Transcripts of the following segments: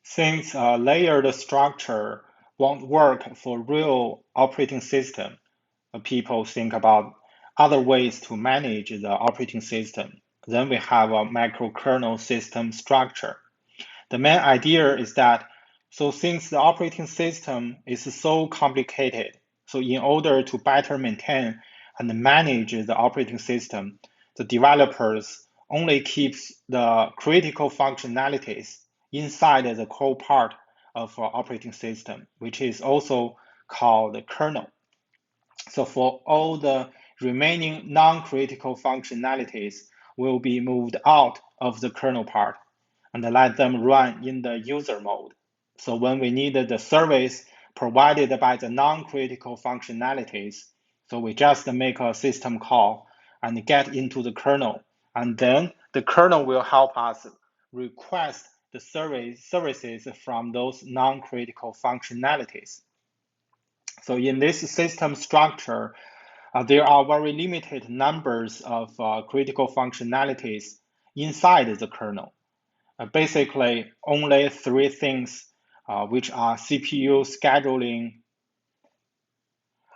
Since a layered structure won't work for real operating system, people think about other ways to manage the operating system. Then we have a microkernel system structure. The main idea is that since the operating system is so complicated, so in order to better maintain and manage the operating system, the developers only keeps the critical functionalities inside the core part of our operating system, which is also called the kernel. So for all the remaining non-critical functionalities will be moved out of the kernel part and let them run in the user mode. So when we need the service provided by the non-critical functionalities, so we just make a system call and get into the kernel. And then the kernel will help us request the services from those non-critical functionalities. So in this system structure, there are very limited numbers of critical functionalities inside the kernel. Basically, only three things, which are CPU scheduling,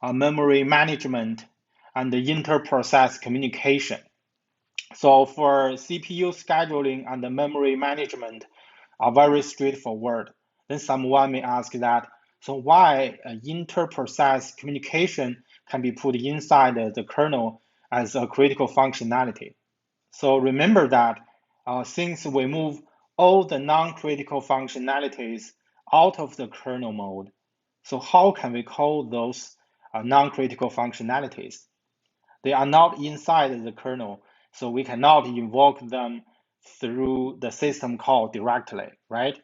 memory management, and the inter-process communication. So for CPU scheduling and the memory management are very straightforward. Then someone may ask that, so why inter-process communication can be put inside the kernel as a critical functionality? So remember that since we move all the non-critical functionalities out of the kernel mode, so how can we call those non-critical functionalities? They are not inside the kernel, so we cannot invoke them through the system call directly, right?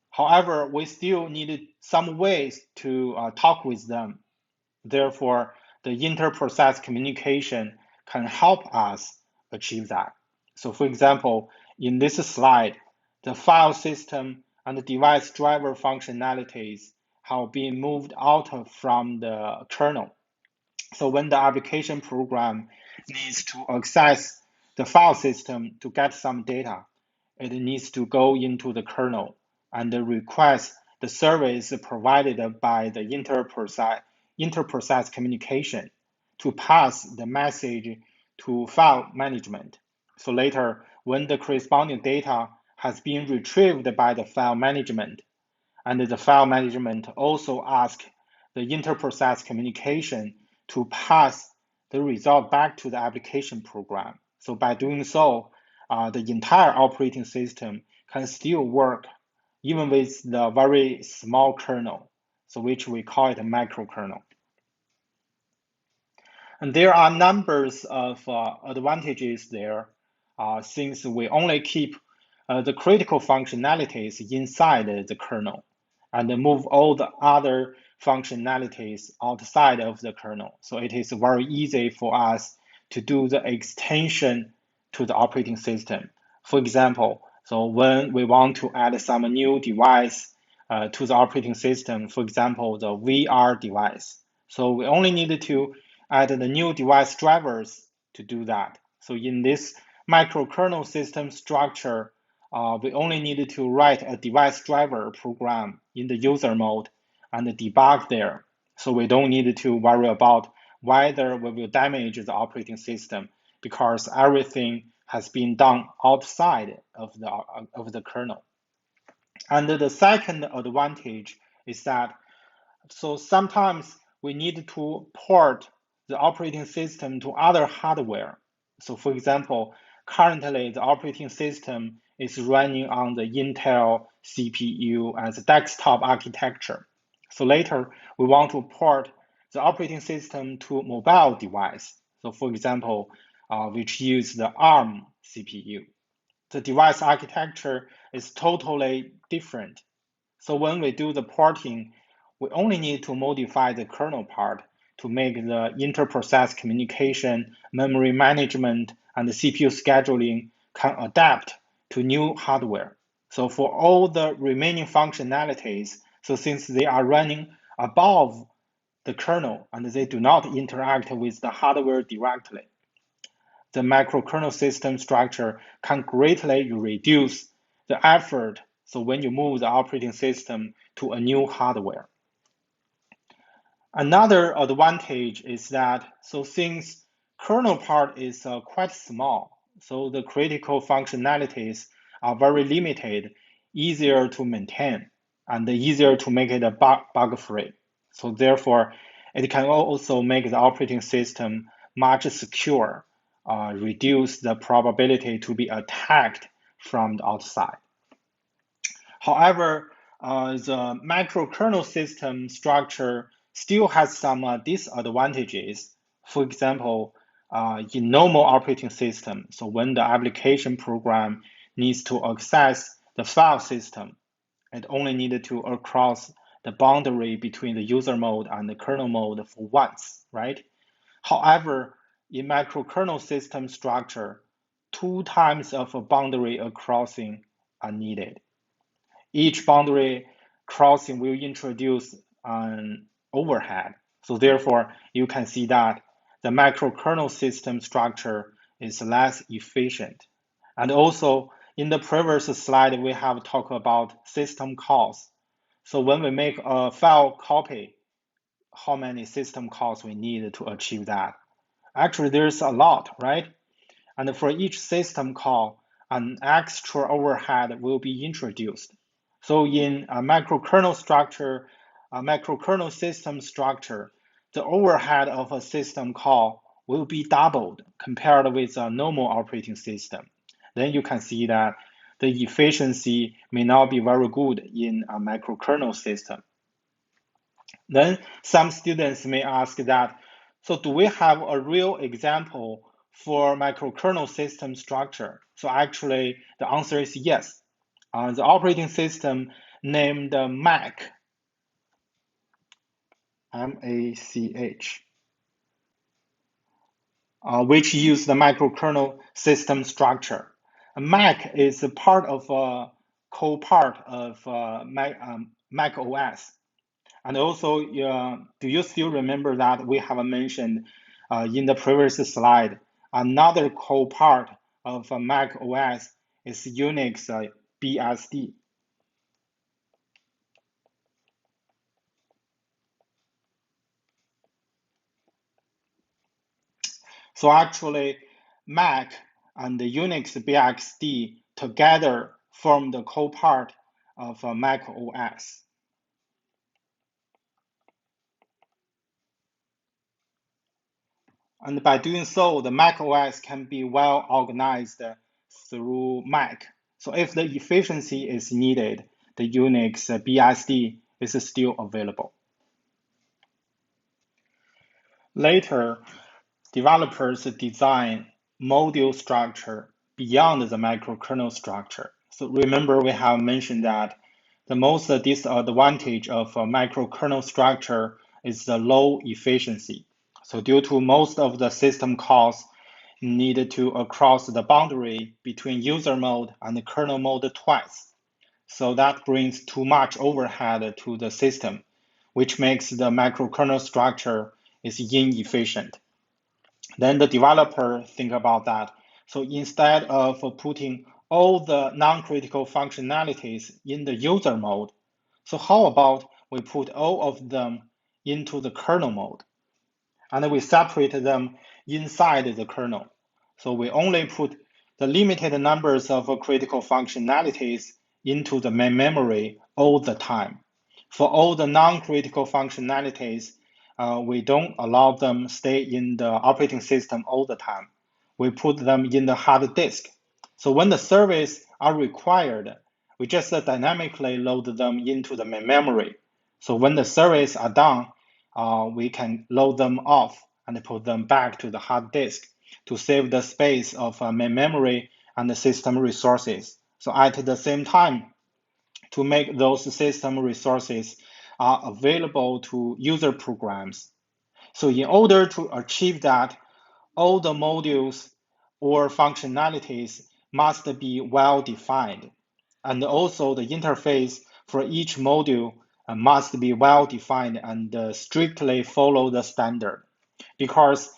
However, we still need some ways to talk with them. Therefore, the inter-process communication can help us achieve that. So for example, in this slide, the file system and the device driver functionalities have been moved out from the kernel. So when the application program needs to access the file system to get some data, it needs to go into the kernel and request the service provided by the inter-process communication to pass the message to file management. So later, when the corresponding data has been retrieved by the file management, and the file management also asks the inter-process communication to pass the result back to the application program. So by doing so, the entire operating system can still work even with the very small kernel, so which we call it a microkernel. And there are numbers of advantages there, since we only keep the critical functionalities inside the kernel and move all the other functionalities outside of the kernel. So it is very easy for us to do the extension to the operating system. For example, so when we want to add some new device to the operating system, for example, the VR device. So we only need to add the new device drivers to do that. So in this microkernel system structure, we only need to write a device driver program in the user mode and debug there. So we don't need to worry about whether we will damage the operating system because everything has been done outside of the kernel. And the second advantage is that sometimes we need to port the operating system to other hardware. So for example, currently the operating system is running on the Intel CPU as a desktop architecture. So later we want to port the operating system to a mobile device. So for example, which use the ARM CPU. The device architecture is totally different. So when we do the porting, we only need to modify the kernel part to make the inter-process communication, memory management, and the CPU scheduling can adapt to new hardware. So for all the remaining functionalities, so since they are running above the kernel and they do not interact with the hardware directly, the microkernel system structure can greatly reduce the effort So when you move the operating system to a new hardware. Another advantage is that, so since kernel part is quite small, so the critical functionalities are very limited, easier to maintain, and easier to make it a bug-free. So therefore, it can also make the operating system much secure, reduce the probability to be attacked from the outside. However, the microkernel system structure still has some disadvantages. For example, in normal operating system, so when the application program needs to access the file system, it only needed to cross the boundary between the user mode and the kernel mode for once, right? However, in microkernel system structure, 2 times of a boundary crossing are needed. Each boundary crossing will introduce an overhead. So therefore, you can see that the microkernel system structure is less efficient. And also, in the previous slide, we have talked about system calls. So when we make a file copy, how many system calls we need to achieve that? Actually, there's a lot, right? And for each system call, an extra overhead will be introduced. So in a microkernel structure, a microkernel system structure, the overhead of a system call will be doubled compared with a normal operating system. Then you can see that the efficiency may not be very good in a microkernel system. Then some students may ask that, so do we have a real example for microkernel system structure? So actually, the answer is yes. The operating system named MAC, M-A-C-H, which use the microkernel system structure. MAC is a part of a co-part of Mac OS. And also, do you still remember that we have mentioned in the previous slide, another core part of Mac OS is Unix BSD. So actually, Mac and the Unix BSD together form the core part of Mac OS. And by doing so, the Mac OS can be well organized through Mac. So if the efficiency is needed, the Unix BSD is still available. Later, developers design module structure beyond the microkernel structure. So remember, we have mentioned that the most disadvantage of a microkernel structure is the low efficiency. So due to most of the system calls needed to cross the boundary between user mode and the kernel mode twice. So that brings too much overhead to the system, which makes the microkernel structure is inefficient. Then the developer think about that. So instead of putting all the non-critical functionalities in the user mode, so how about we put all of them into the kernel mode? And we separate them inside the kernel. So we only put the limited numbers of critical functionalities into the main memory all the time. For all the non-critical functionalities, we don't allow them stay in the operating system all the time. We put them in the hard disk. So when the service are required, we just dynamically load them into the main memory. So when the service are done, we can load them off and put them back to the hard disk to save the space of main memory and the system resources. So at the same time, to make those system resources are available to user programs. So in order to achieve that, all the modules or functionalities must be well defined. And also the interface for each module must be well defined and strictly follow the standard, because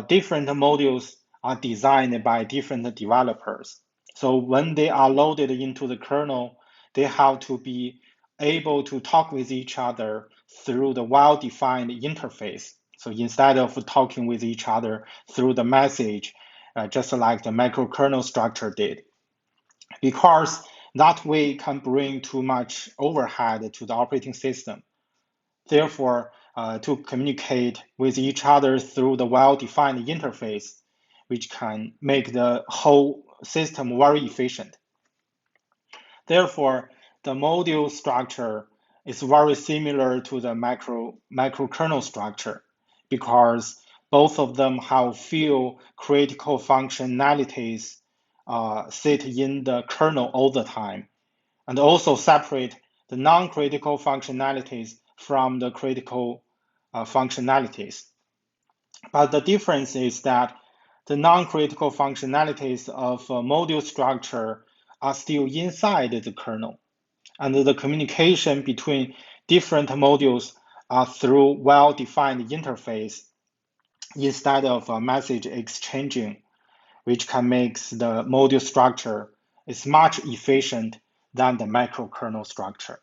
different modules are designed by different developers. So when they are loaded into the kernel, they have to be able to talk with each other through the well-defined interface. So instead of talking with each other through the message, just like the microkernel structure did, because that way can bring too much overhead to the operating system. Therefore, to communicate with each other through the well-defined interface, which can make the whole system very efficient. Therefore, the module structure is very similar to the microkernel structure because both of them have few critical functionalities sit in the kernel all the time, and also separate the non-critical functionalities from the critical functionalities. But the difference is that the non-critical functionalities of a module structure are still inside the kernel, and the communication between different modules are through well-defined interface instead of message exchanging, which can make the module structure is much efficient than the microkernel structure.